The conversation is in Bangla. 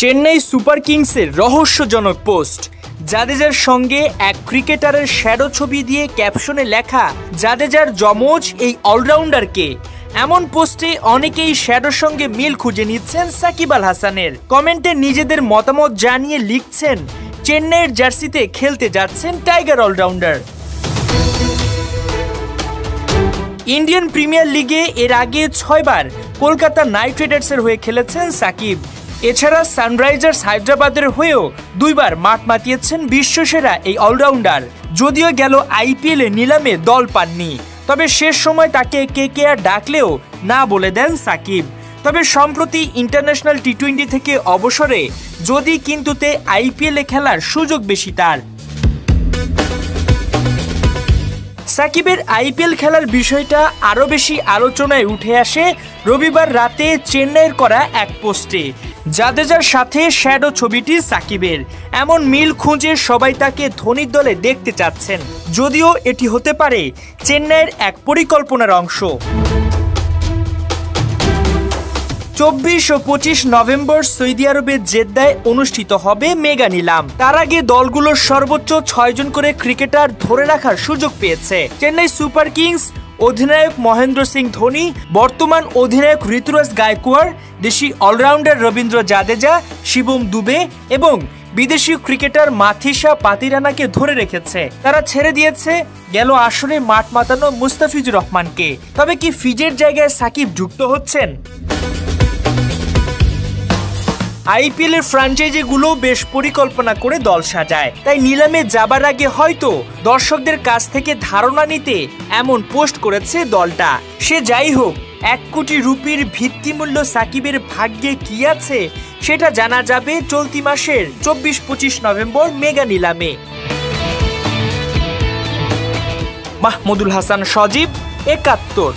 চেন্নাই সুপার কিংসের রহস্যজনক পোস্ট। জাদেজার সঙ্গে এক ক্রিকেটারের শ্যাডো ছবি দিয়ে ক্যাপশনে লেখা জাদেজার যমজ এই অলরাউন্ডারকে। এমন পোস্টে অনেকেই শ্যাডোর সঙ্গে মিল খুঁজে নিচ্ছেন সাকিব আল হাসানের। কমেন্টে নিজেদের মতামত জানিয়ে লিখছেন চেন্নাইয়ের জার্সিতে খেলতে যাচ্ছেন টাইগার অলরাউন্ডার। ইন্ডিয়ান প্রিমিয়ার লিগে এর আগে 6 বার কলকাতা নাইট রাইডার্সের হয়ে খেলেছেন সাকিব। এছাড়া সানরাইজার্স হায়দ্রাবাদের হয়েও 2 বার মাঠ মাতিয়েছেন বিশ্বসেরা এই অলরাউন্ডার। যদিও গেল আইপিএলে নিলামে দল পাননি, তবে শেষ সময় তাকে কেকেআর ডাকলেও না বলে দেন সাকিব। তবে সম্প্রতি ইন্টারন্যাশনাল টি20 থেকে অবসরে যদি কিন্তুতে আইপিএলে খেলার সুযোগ বেশি তার। সাকিবের আইপিএল খেলার বিষয়টা আরও বেশি আলোচনায় উঠে আসে রবিবার রাতে চেন্নাইয়ের করা এক পোস্টে। জাদেজার সাথে শ্যাডো ছবিটি সাকিবের। এমন মিল খুঁজে সবাই তাকে ধোনির দলে দেখতে চাচ্ছেন, যদিও এটি হতে পারে চেন্নাইয়ের এক পরিকল্পনার অংশ। 24 ও 25 নভেম্বর সৌদি আরবের জেদ্দায় অনুষ্ঠিত হবে মেগা নিলাম। তার আগে দলগুলোর সর্বোচ্চ 6 জন করে ক্রিকেটার ধরে রাখার সুযোগ পেয়েছে চেন্নাই সুপার কিংস। অধিনায়ক মহেন্দ্র সিং ধোনি, বর্তমান অধিনায়ক ঋতুরাজ গায়কোয়াড়, দেশি অলরাউন্ডার রবীন্দ্র জাদেজা, শিবম দুবে এবং বিদেশি ক্রিকেটার মাথিসা পাতিরানাকে ধরে রেখেছে। তারা ছেড়ে দিয়েছে গেল আসরে মাঠ মাতানো মুস্তাফিজুর রহমানকে। তবে কি ফিজের জায়গায় সাকিব যুক্ত হচ্ছেন? আইপিএল এর ফ্র্যাঞ্চাইজিগুলো বেশ পরিকল্পনা করে দল সাজায়, তাই নিলামে যাবার আগে হয়তো দর্শকদের কাছ থেকে ধারণা নিতে এমন পোস্ট করেছে দলটা। সে যাই হোক, 1 কোটি রুপির ভিত্তিমূল্য সাকিবের ভাগ্যে কি আছে সেটা জানা যাবে চলতি মাসের 24-25 নভেম্বর মেগা নিলামে। মাহমুদুল হাসান সজীব, 71।